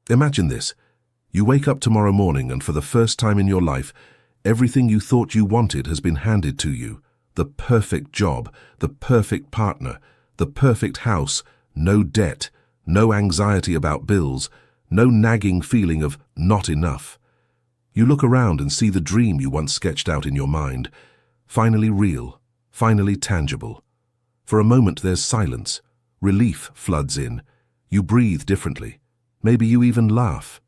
Imagine this. You wake up tomorrow morning and for the first time in your life, everything you thought you wanted has been handed to you. The perfect job, the perfect partner, the perfect house, no debt, no anxiety about bills, no nagging feeling of not enough. You look around and see the dream you once sketched out in your mind, finally real, finally tangible. For a moment there's silence. Relief floods in. You breathe differently. Maybe you even laugh.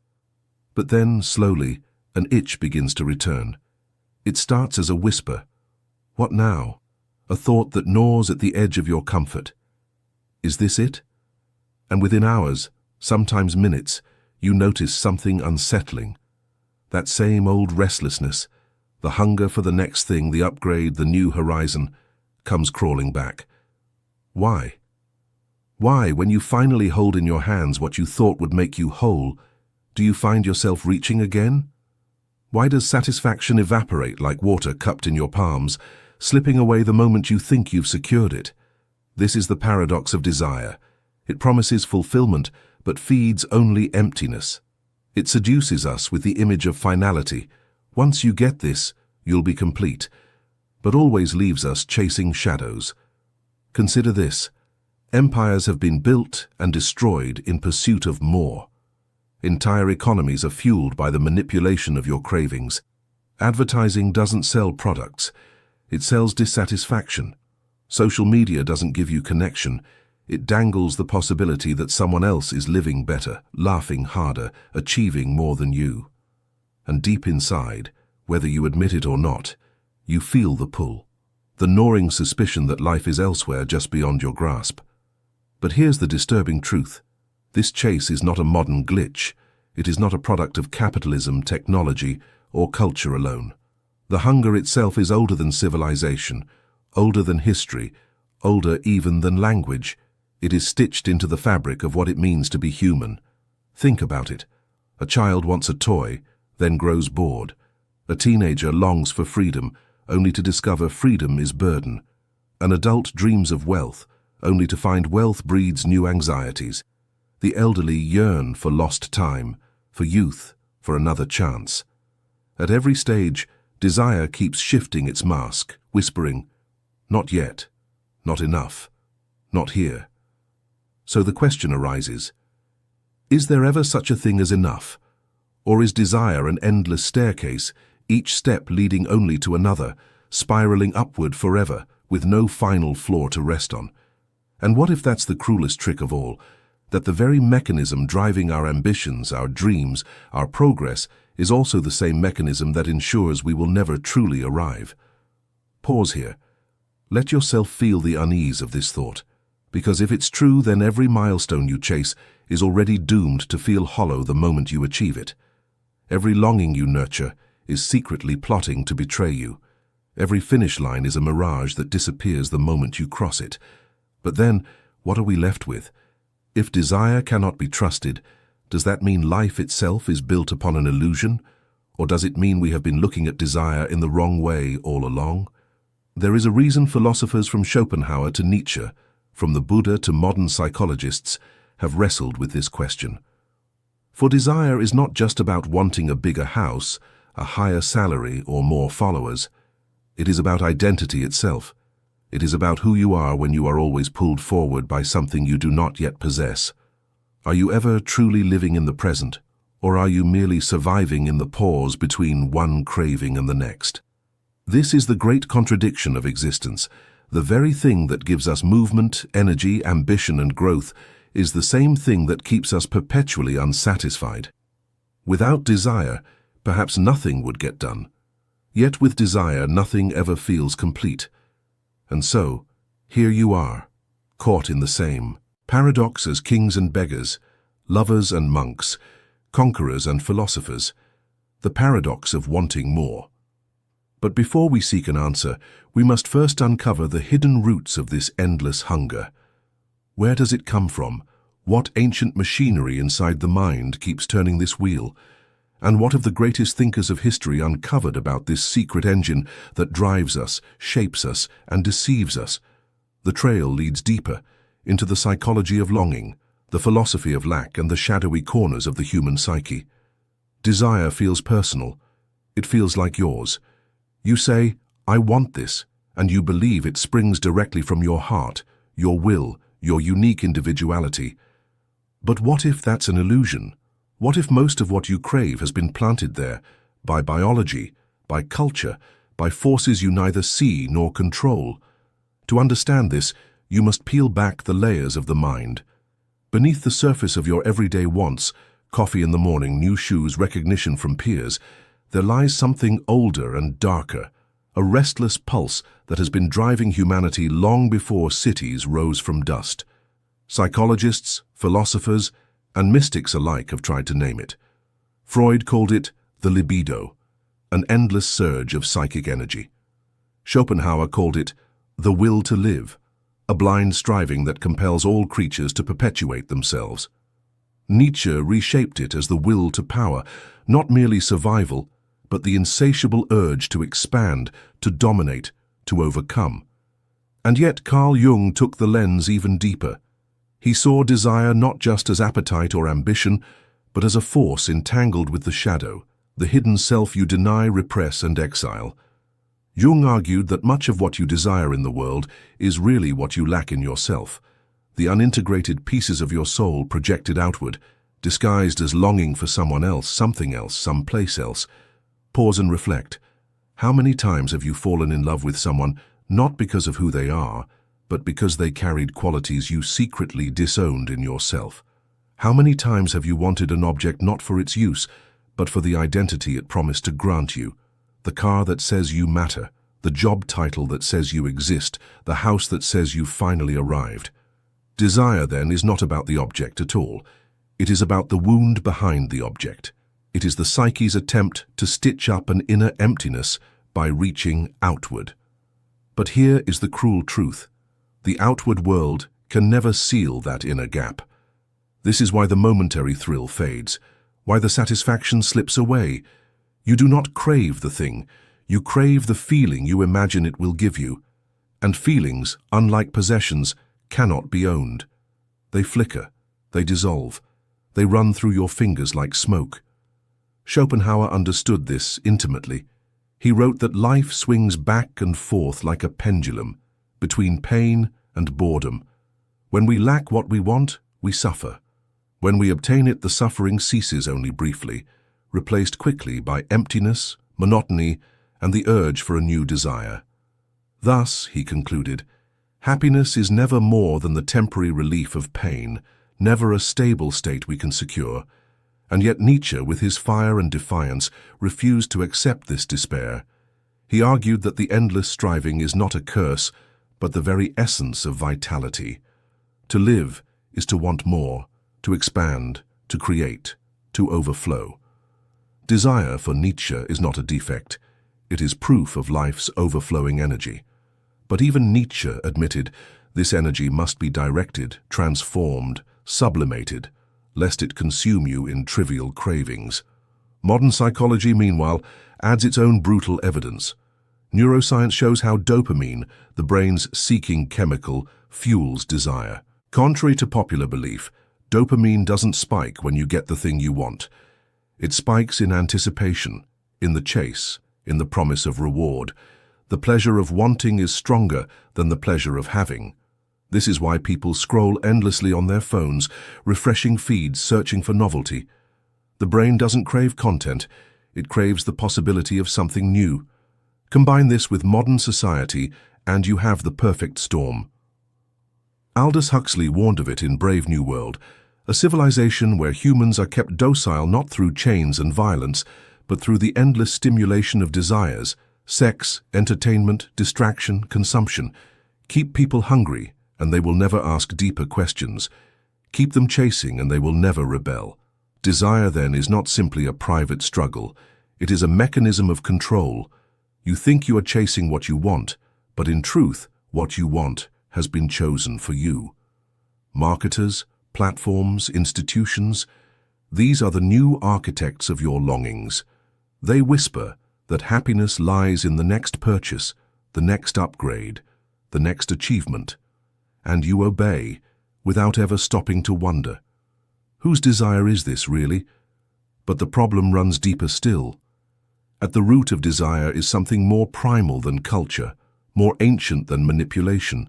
But then, slowly, an itch begins to return. It starts as a whisper. What now? A thought that gnaws at the edge of your comfort. Is this it? And within hours, sometimes minutes, you notice something unsettling. That same old restlessness, the hunger for the next thing, the upgrade, the new horizon, comes crawling back. Why? Why, when you finally hold in your hands what you thought would make you whole, do you find yourself reaching again? Why does satisfaction evaporate like water cupped in your palms, slipping away the moment you think you've secured it? This is the paradox of desire. It promises fulfillment, but feeds only emptiness. It seduces us with the image of finality. Once you get this, you'll be complete, but always leaves us chasing shadows. Consider this. Empires have been built and destroyed in pursuit of more. Entire economies are fueled by the manipulation of your cravings. Advertising doesn't sell products. It sells dissatisfaction. Social media doesn't give you connection. It dangles the possibility that someone else is living better, laughing harder, achieving more than you. And deep inside, whether you admit it or not, you feel the pull, the gnawing suspicion that life is elsewhere just beyond your grasp. But here's the disturbing truth. This chase is not a modern glitch. It is not a product of capitalism, technology, or culture alone. The hunger itself is older than civilization, older than history, older even than language. It is stitched into the fabric of what it means to be human. Think about it. A child wants a toy, then grows bored. A teenager longs for freedom, only to discover freedom is burden. An adult dreams of wealth, only to find wealth breeds new anxieties. The elderly yearn for lost time, for youth, for another chance. At every stage, desire keeps shifting its mask, whispering, "Not yet, not enough, not here." So the question arises, is there ever such a thing as enough? Or is desire an endless staircase, each step leading only to another, spiraling upward forever, with no final floor to rest on? And what if that's the cruelest trick of all, that the very mechanism driving our ambitions, our dreams, our progress, is also the same mechanism that ensures we will never truly arrive? Pause here. Let yourself feel the unease of this thought, because if it's true, then every milestone you chase is already doomed to feel hollow the moment you achieve it. Every longing you nurture is secretly plotting to betray you. Every finish line is a mirage that disappears the moment you cross it. But then, what are we left with? If desire cannot be trusted, does that mean life itself is built upon an illusion? Or does it mean we have been looking at desire in the wrong way all along? There is a reason philosophers from Schopenhauer to Nietzsche, from the Buddha to modern psychologists, have wrestled with this question. For desire is not just about wanting a bigger house, a higher salary, or more followers. It is about identity itself. It is about who you are when you are always pulled forward by something you do not yet possess. Are you ever truly living in the present, or are you merely surviving in the pause between one craving and the next? This is the great contradiction of existence. The very thing that gives us movement, energy, ambition, and growth is the same thing that keeps us perpetually unsatisfied. Without desire, perhaps nothing would get done. Yet with desire, nothing ever feels complete. And so, here you are, caught in the same paradox as kings and beggars, lovers and monks, conquerors and philosophers, the paradox of wanting more. But before we seek an answer, we must first uncover the hidden roots of this endless hunger. Where does it come from? What ancient machinery inside the mind keeps turning this wheel? And what have the greatest thinkers of history uncovered about this secret engine that drives us, shapes us, and deceives us? The trail leads deeper, into the psychology of longing, the philosophy of lack and the shadowy corners of the human psyche. Desire feels personal. It feels like yours. You say, "I want this," and you believe it springs directly from your heart, your will, your unique individuality. But what if that's an illusion? What if most of what you crave has been planted there by biology, by culture, by forces you neither see nor control? To understand this, you must peel back the layers of the mind. Beneath the surface of your everyday wants, coffee in the morning, new shoes, recognition from peers, there lies something older and darker, a restless pulse that has been driving humanity long before cities rose from dust. Psychologists, philosophers, and mystics alike have tried to name it. Freud called it the libido, an endless surge of psychic energy. Schopenhauer called it the will to live, a blind striving that compels all creatures to perpetuate themselves. Nietzsche reshaped it as the will to power, not merely survival, but the insatiable urge to expand, to dominate, to overcome. And yet Carl Jung took the lens even deeper. He saw desire not just as appetite or ambition, but as a force entangled with the shadow, the hidden self you deny, repress, and exile. Jung argued that much of what you desire in the world is really what you lack in yourself, the unintegrated pieces of your soul projected outward, disguised as longing for someone else, something else, someplace else. Pause and reflect. How many times have you fallen in love with someone not because of who they are, but because they carried qualities you secretly disowned in yourself? How many times have you wanted an object not for its use, but for the identity it promised to grant you? The car that says you matter, the job title that says you exist, the house that says you've finally arrived. Desire, then, is not about the object at all. It is about the wound behind the object. It is the psyche's attempt to stitch up an inner emptiness by reaching outward. But here is the cruel truth. The outward world can never seal that inner gap. This is why the momentary thrill fades, why the satisfaction slips away. You do not crave the thing, you crave the feeling you imagine it will give you. And feelings, unlike possessions, cannot be owned. They flicker, they dissolve, they run through your fingers like smoke. Schopenhauer understood this intimately. He wrote that life swings back and forth like a pendulum, between pain and boredom. When we lack what we want, we suffer. When we obtain it, the suffering ceases only briefly, replaced quickly by emptiness, monotony, and the urge for a new desire. Thus, he concluded, happiness is never more than the temporary relief of pain, never a stable state we can secure. And yet Nietzsche, with his fire and defiance, refused to accept this despair. He argued that the endless striving is not a curse, but the very essence of vitality. To live is to want more, to expand, to create, to overflow. Desire for Nietzsche is not a defect. It is proof of life's overflowing energy. But even Nietzsche admitted this energy must be directed, transformed, sublimated, lest it consume you in trivial cravings. Modern psychology, meanwhile, adds its own brutal evidence. Neuroscience shows how dopamine, the brain's seeking chemical, fuels desire. Contrary to popular belief, dopamine doesn't spike when you get the thing you want. It spikes in anticipation, in the chase, in the promise of reward. The pleasure of wanting is stronger than the pleasure of having. This is why people scroll endlessly on their phones, refreshing feeds, searching for novelty. The brain doesn't crave content, it craves the possibility of something new. Combine this with modern society, and you have the perfect storm. Aldous Huxley warned of it in Brave New World, a civilization where humans are kept docile not through chains and violence, but through the endless stimulation of desires, sex, entertainment, distraction, consumption. Keep people hungry, and they will never ask deeper questions. Keep them chasing, and they will never rebel. Desire, then, is not simply a private struggle. It is a mechanism of control. You think you are chasing what you want, but in truth, what you want has been chosen for you. Marketers, platforms, institutions, these are the new architects of your longings. They whisper that happiness lies in the next purchase, the next upgrade, the next achievement. And you obey, without ever stopping to wonder. Whose desire is this, really? But the problem runs deeper still. At the root of desire is something more primal than culture, more ancient than manipulation,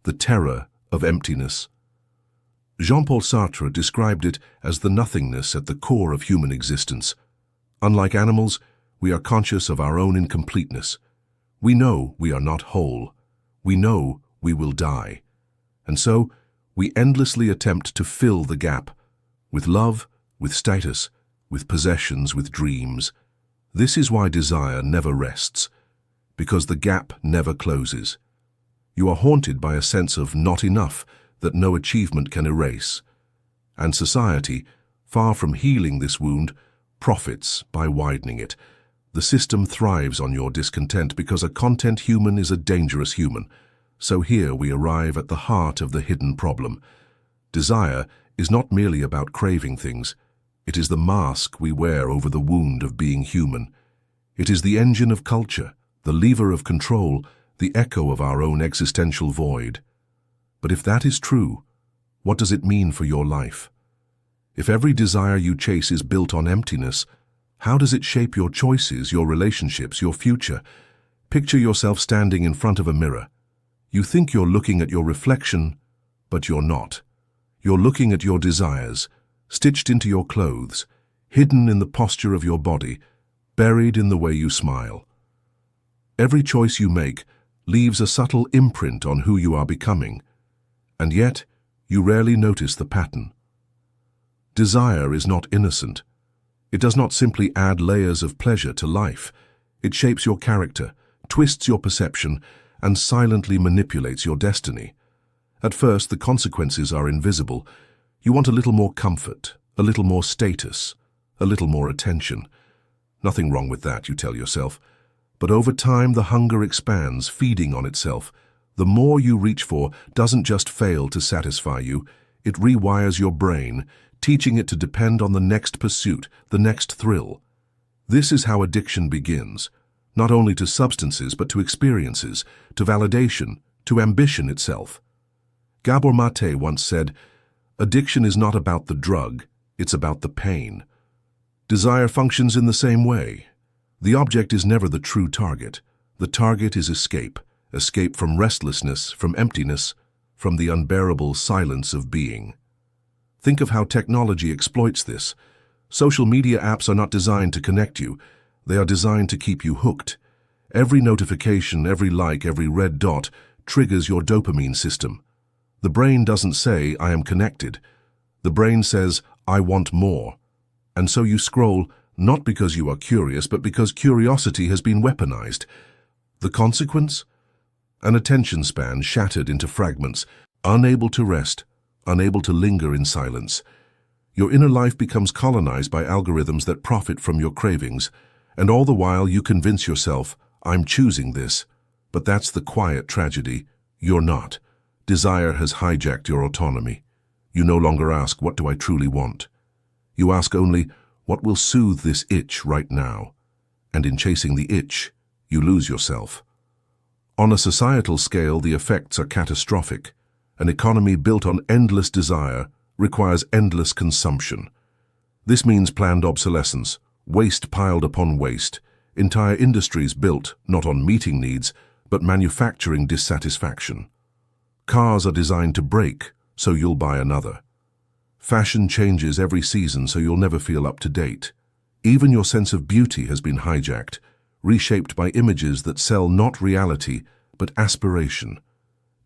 the terror of emptiness. Jean-Paul Sartre described it as the nothingness at the core of human existence. Unlike animals, we are conscious of our own incompleteness. We know we are not whole. We know we will die. And so, we endlessly attempt to fill the gap, with love, with status, with possessions, with dreams. This is why desire never rests, because the gap never closes. You are haunted by a sense of not enough that no achievement can erase. And society, far from healing this wound, profits by widening it. The system thrives on your discontent because a content human is a dangerous human. So here we arrive at the heart of the hidden problem. Desire is not merely about craving things. It is the mask we wear over the wound of being human. It is the engine of culture, the lever of control, the echo of our own existential void. But if that is true, what does it mean for your life? If every desire you chase is built on emptiness, how does it shape your choices, your relationships, your future? Picture yourself standing in front of a mirror. You think you're looking at your reflection, but you're not. You're looking at your desires, stitched into your clothes, hidden in the posture of your body, buried in the way you smile. Every choice you make leaves a subtle imprint on who you are becoming, and yet you rarely notice the pattern. Desire is not innocent. It does not simply add layers of pleasure to life. It shapes your character, twists your perception, and silently manipulates your destiny. At first, the consequences are invisible. You want a little more comfort, a little more status, a little more attention. Nothing wrong with that, you tell yourself. But over time, the hunger expands, feeding on itself. The more you reach for doesn't just fail to satisfy you, it rewires your brain, teaching it to depend on the next pursuit, the next thrill. This is how addiction begins, not only to substances but to experiences, to validation, to ambition itself. Gabor Mate once said, "Addiction is not about the drug, it's about the pain." Desire functions in the same way. The object is never the true target. The target is escape, escape from restlessness, from emptiness, from the unbearable silence of being. Think of how technology exploits this. Social media apps are not designed to connect you. They are designed to keep you hooked. Every notification, every like, every red dot triggers your dopamine system. The brain doesn't say, "I am connected." The brain says, "I want more." And so you scroll, not because you are curious, but because curiosity has been weaponized. The consequence? An attention span shattered into fragments, unable to rest, unable to linger in silence. Your inner life becomes colonized by algorithms that profit from your cravings, and all the while you convince yourself, "I'm choosing this." But that's the quiet tragedy. You're not. Desire has hijacked your autonomy. You no longer ask, "What do I truly want?" You ask only, "What will soothe this itch right now?" And in chasing the itch, you lose yourself. On a societal scale, the effects are catastrophic. An economy built on endless desire requires endless consumption. This means planned obsolescence, waste piled upon waste, entire industries built not on meeting needs, but manufacturing dissatisfaction. Cars are designed to break, so you'll buy another. Fashion changes every season, so you'll never feel up to date. Even your sense of beauty has been hijacked, reshaped by images that sell not reality, but aspiration.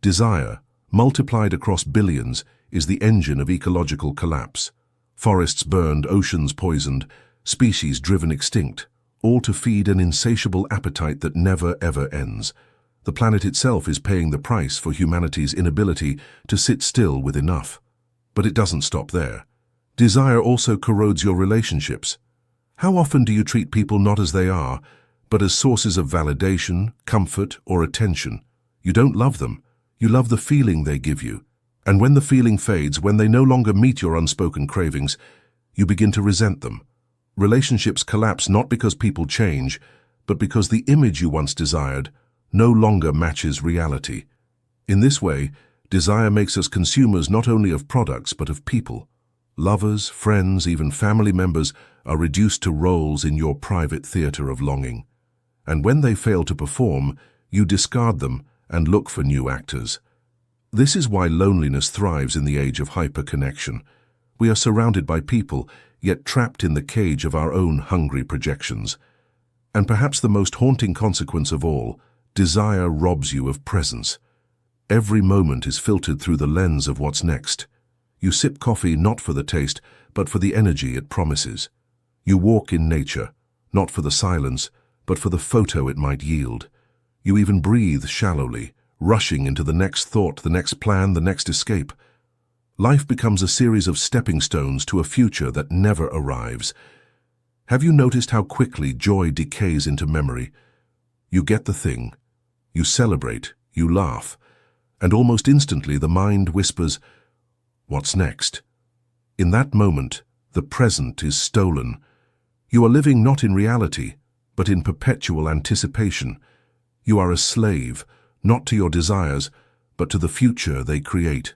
Desire, multiplied across billions, is the engine of ecological collapse. Forests burned, oceans poisoned, species driven extinct, all to feed an insatiable appetite that never ever ends. The planet itself is paying the price for humanity's inability to sit still with enough. But it doesn't stop there. Desire also corrodes your relationships. How often do you treat people not as they are, but as sources of validation, comfort, or attention? You don't love them. You love the feeling they give you. And when the feeling fades, when they no longer meet your unspoken cravings, you begin to resent them. Relationships collapse not because people change, but because the image you once desired no longer matches reality. In this way, desire makes us consumers not only of products but of people. Lovers, friends, even family members are reduced to roles in your private theater of longing. And when they fail to perform, you discard them and look for new actors. This is why loneliness thrives in the age of hyperconnection. We are surrounded by people, yet trapped in the cage of our own hungry projections. And perhaps the most haunting consequence of all, desire robs you of presence. Every moment is filtered through the lens of what's next. You sip coffee not for the taste, but for the energy it promises. You walk in nature, not for the silence, but for the photo it might yield. You even breathe shallowly, rushing into the next thought, the next plan, the next escape. Life becomes a series of stepping stones to a future that never arrives. Have you noticed how quickly joy decays into memory? You get the thing, you celebrate, you laugh, and almost instantly the mind whispers, "What's next?" In that moment, the present is stolen. You are living not in reality, but in perpetual anticipation. You are a slave, not to your desires, but to the future they create.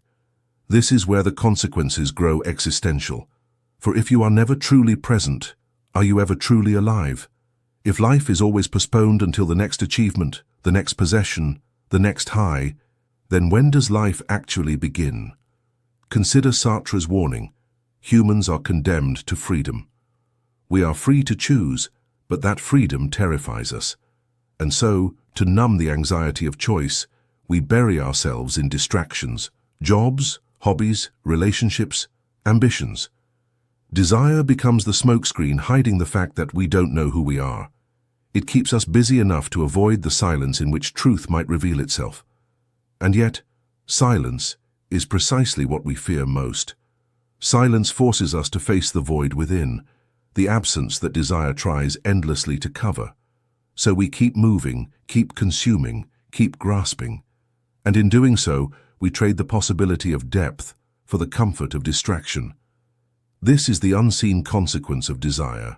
This is where the consequences grow existential. For if you are never truly present, are you ever truly alive? If life is always postponed until the next achievement, the next possession, the next high, then when does life actually begin? Consider Sartre's warning. Humans are condemned to freedom. We are free to choose, but that freedom terrifies us. And so, to numb the anxiety of choice, we bury ourselves in distractions, jobs, hobbies, relationships, ambitions. Desire becomes the smokescreen hiding the fact that we don't know who we are. It keeps us busy enough to avoid the silence in which truth might reveal itself. And yet, silence is precisely what we fear most. Silence forces us to face the void within, the absence that desire tries endlessly to cover. So we keep moving, keep consuming, keep grasping. And in doing so, we trade the possibility of depth for the comfort of distraction. This is the unseen consequence of desire,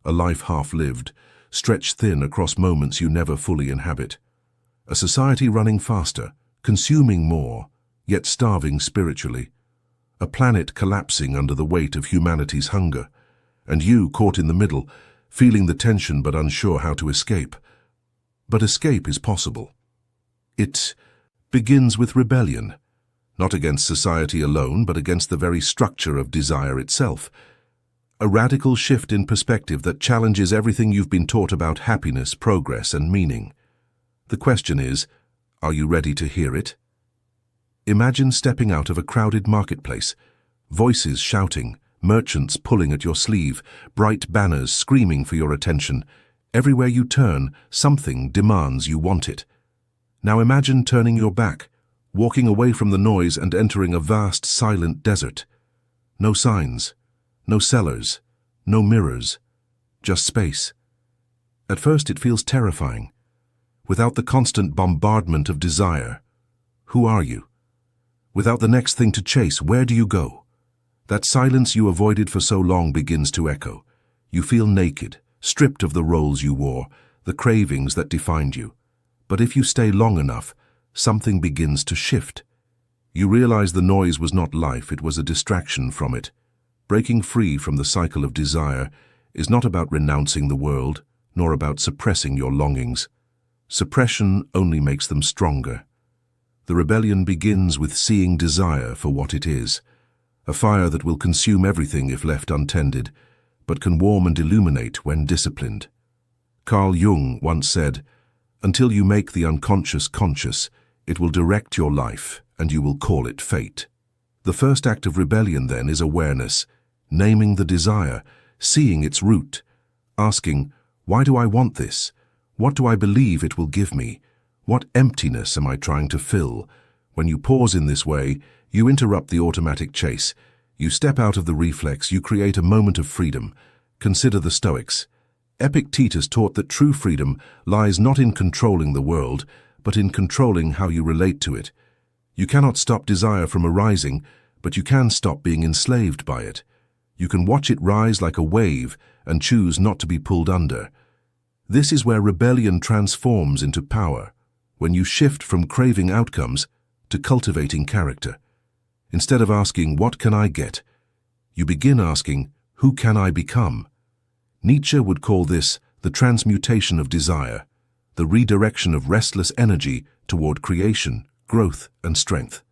a life half-lived, stretched thin across moments you never fully inhabit. A society running faster, consuming more, yet starving spiritually. A planet collapsing under the weight of humanity's hunger, and you caught in the middle, feeling the tension but unsure how to escape. But escape is possible. It begins with rebellion, not against society alone, but against the very structure of desire itself. A radical shift in perspective that challenges everything you've been taught about happiness, progress, and meaning. The question is, are you ready to hear it? Imagine stepping out of a crowded marketplace, voices shouting, merchants pulling at your sleeve, bright banners screaming for your attention. Everywhere you turn, something demands you want it. Now imagine turning your back, walking away from the noise and entering a vast, silent desert. No signs, no sellers, no mirrors, just space. At first it feels terrifying. Without the constant bombardment of desire, who are you? Without the next thing to chase, where do you go? That silence you avoided for so long begins to echo. You feel naked, stripped of the roles you wore, the cravings that defined you. But if you stay long enough, something begins to shift. You realize the noise was not life, it was a distraction from it. Breaking free from the cycle of desire is not about renouncing the world, nor about suppressing your longings. Suppression only makes them stronger. The rebellion begins with seeing desire for what it is, a fire that will consume everything if left untended, but can warm and illuminate when disciplined. Carl Jung once said, "Until you make the unconscious conscious, it will direct your life, and you will call it fate." The first act of rebellion, then, is awareness, naming the desire, seeing its root, asking, why do I want this? What do I believe it will give me? What emptiness am I trying to fill? When you pause in this way, you interrupt the automatic chase. You step out of the reflex, you create a moment of freedom. Consider the Stoics. Epictetus taught that true freedom lies not in controlling the world, but in controlling how you relate to it. You cannot stop desire from arising, but you can stop being enslaved by it. You can watch it rise like a wave and choose not to be pulled under. This is where rebellion transforms into power, when you shift from craving outcomes to cultivating character. Instead of asking, what can I get? You begin asking, who can I become? Nietzsche would call this the transmutation of desire, the redirection of restless energy toward creation, growth, and strength.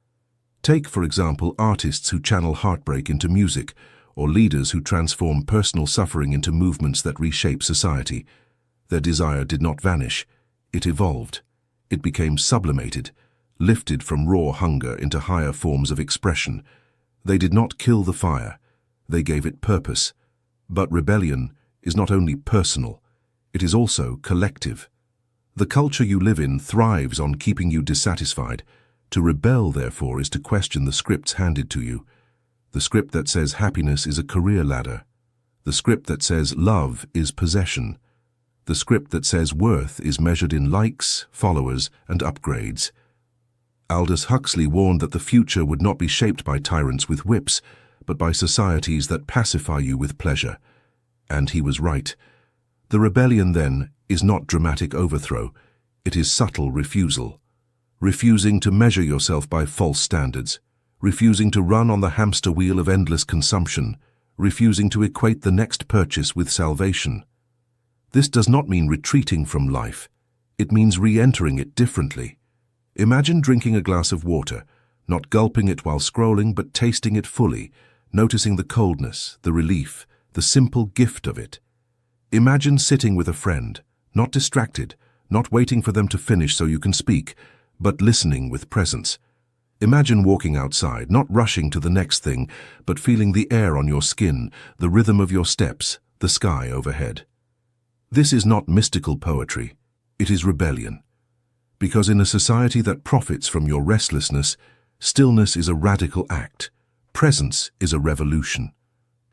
Take, for example, artists who channel heartbreak into music, or leaders who transform personal suffering into movements that reshape society. Their desire did not vanish. It evolved. It became sublimated, lifted from raw hunger into higher forms of expression. They did not kill the fire. They gave it purpose. But rebellion is not only personal, it is also collective. The culture you live in thrives on keeping you dissatisfied. To rebel, therefore, is to question the scripts handed to you. The script that says happiness is a career ladder. The script that says love is possession. The script that says worth is measured in likes, followers, and upgrades. Aldous Huxley warned that the future would not be shaped by tyrants with whips, but by societies that pacify you with pleasure. And he was right. The rebellion, then, is not dramatic overthrow. It is subtle refusal. Refusing to measure yourself by false standards. Refusing to run on the hamster wheel of endless consumption. Refusing to equate the next purchase with salvation. This does not mean retreating from life. It means re-entering it differently. Imagine drinking a glass of water, not gulping it while scrolling, but tasting it fully, noticing the coldness, the relief, the simple gift of it. Imagine sitting with a friend, not distracted, not waiting for them to finish so you can speak, but listening with presence. Imagine walking outside, not rushing to the next thing, but feeling the air on your skin, the rhythm of your steps, the sky overhead. This is not mystical poetry. It is rebellion. Because in a society that profits from your restlessness, stillness is a radical act. Presence is a revolution.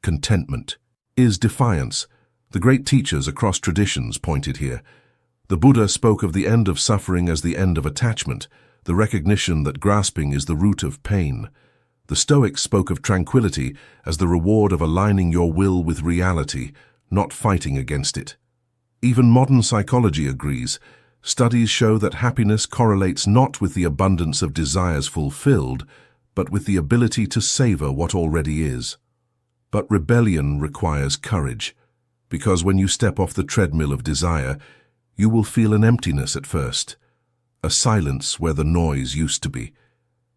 Contentment is defiance. The great teachers across traditions pointed here. The Buddha spoke of the end of suffering as the end of attachment, the recognition that grasping is the root of pain. The Stoics spoke of tranquility as the reward of aligning your will with reality, not fighting against it. Even modern psychology agrees. Studies show that happiness correlates not with the abundance of desires fulfilled, but with the ability to savor what already is. But rebellion requires courage, because when you step off the treadmill of desire, you will feel an emptiness at first, a silence where the noise used to be,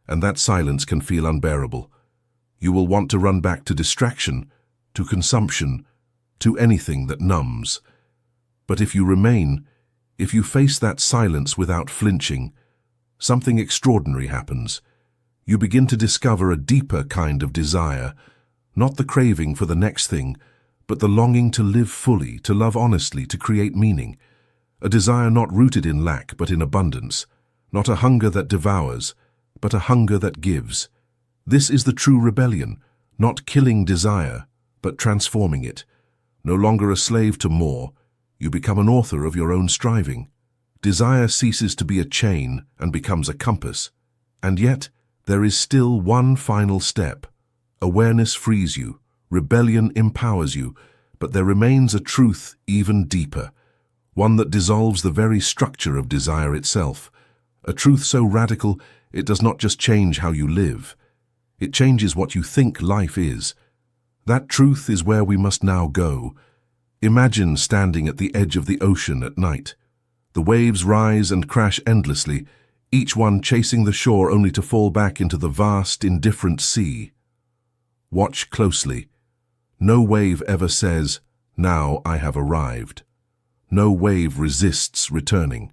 and that silence can feel unbearable. You will want to run back to distraction, to consumption, to anything that numbs. But if you remain, if you face that silence without flinching, something extraordinary happens. You begin to discover a deeper kind of desire, not the craving for the next thing, but the longing to live fully, to love honestly, to create meaning. A desire not rooted in lack, but in abundance. Not a hunger that devours, but a hunger that gives. This is the true rebellion, not killing desire, but transforming it. No longer a slave to more, you become an author of your own striving. Desire ceases to be a chain and becomes a compass. And yet, there is still one final step. Awareness frees you, rebellion empowers you, but there remains a truth even deeper, one that dissolves the very structure of desire itself. A truth so radical, it does not just change how you live. It changes what you think life is. That truth is where we must now go. Imagine standing at the edge of the ocean at night. The waves rise and crash endlessly, each one chasing the shore only to fall back into the vast, indifferent sea. Watch closely. No wave ever says, "Now I have arrived." No wave resists returning.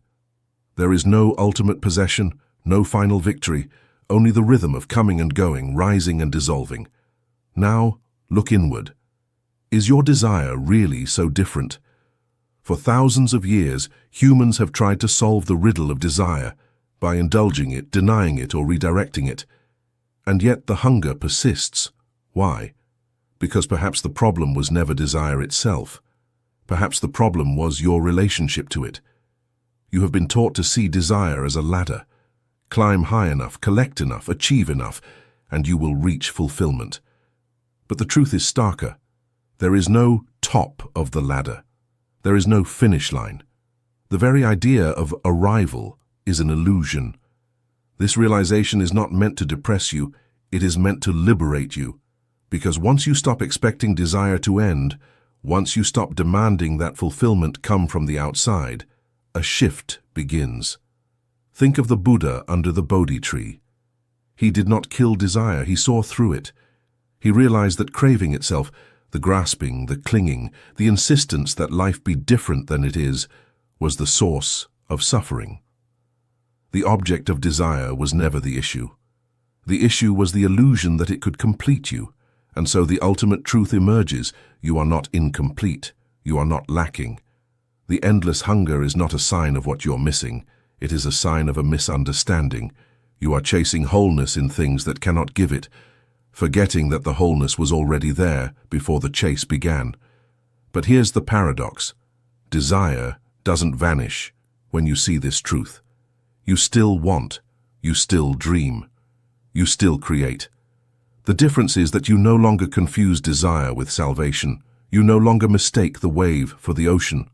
There is no ultimate possession, no final victory, only the rhythm of coming and going, rising and dissolving. Now, look inward. Is your desire really so different? For thousands of years, humans have tried to solve the riddle of desire by indulging it, denying it, or redirecting it. And yet the hunger persists. Why? Because perhaps the problem was never desire itself. Perhaps the problem was your relationship to it. You have been taught to see desire as a ladder. Climb high enough, collect enough, achieve enough, and you will reach fulfillment. But the truth is starker. There is no top of the ladder. There is no finish line. The very idea of arrival is an illusion. This realization is not meant to depress you, it is meant to liberate you. Because once you stop expecting desire to end, once you stop demanding that fulfillment come from the outside, a shift begins. Think of the Buddha under the Bodhi tree. He did not kill desire, he saw through it. He realized that craving itself, the grasping, the clinging, the insistence that life be different than it is, was the source of suffering. The object of desire was never the issue. The issue was the illusion that it could complete you, and so the ultimate truth emerges: you are not incomplete, you are not lacking. The endless hunger is not a sign of what you're missing, it is a sign of a misunderstanding. You are chasing wholeness in things that cannot give it, forgetting that the wholeness was already there before the chase began. But here's the paradox. Desire doesn't vanish when you see this truth. You still want, you still dream, you still create. The difference is that you no longer confuse desire with salvation. You no longer mistake the wave for the ocean.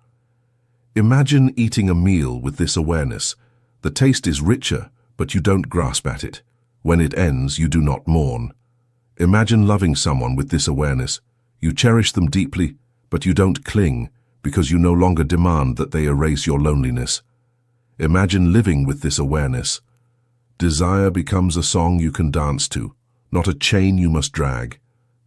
Imagine eating a meal with this awareness. The taste is richer, but you don't grasp at it. When it ends, you do not mourn. Imagine loving someone with this awareness. You cherish them deeply, but you don't cling, because you no longer demand that they erase your loneliness. Imagine living with this awareness. Desire becomes a song you can dance to, not a chain you must drag.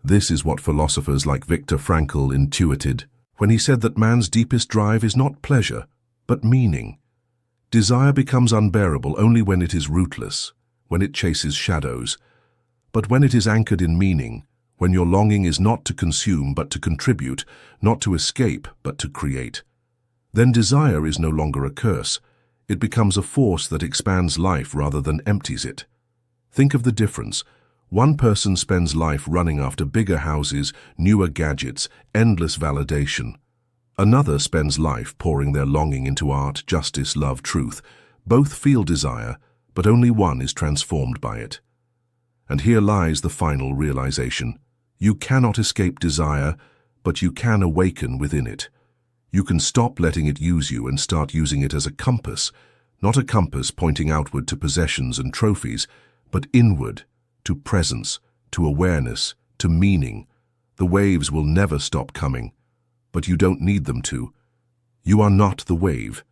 This is what philosophers like Viktor Frankl intuited when he said that man's deepest drive is not pleasure, but meaning. Desire becomes unbearable only when it is rootless, when it chases shadows. But when it is anchored in meaning, when your longing is not to consume but to contribute, not to escape but to create, then desire is no longer a curse. It becomes a force that expands life rather than empties it. Think of the difference. One person spends life running after bigger houses, newer gadgets, endless validation. Another spends life pouring their longing into art, justice, love, truth. Both feel desire, but only one is transformed by it. And here lies the final realization. You cannot escape desire, but you can awaken within it. You can stop letting it use you and start using it as a compass, not a compass pointing outward to possessions and trophies, but inward, to presence, to awareness, to meaning. The waves will never stop coming, but you don't need them to. You are not the wave,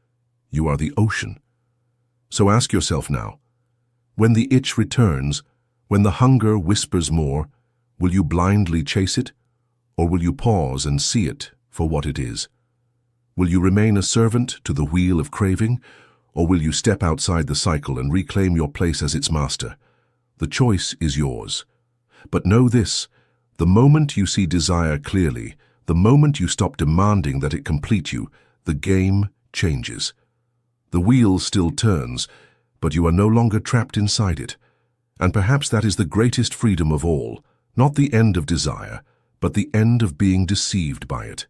you are the ocean. So ask yourself now, when the itch returns, when the hunger whispers more, will you blindly chase it, or will you pause and see it for what it is? Will you remain a servant to the wheel of craving, or will you step outside the cycle and reclaim your place as its master? The choice is yours. But know this, the moment you see desire clearly, the moment you stop demanding that it complete you, the game changes. The wheel still turns, but you are no longer trapped inside it. And perhaps that is the greatest freedom of all, not the end of desire, but the end of being deceived by it.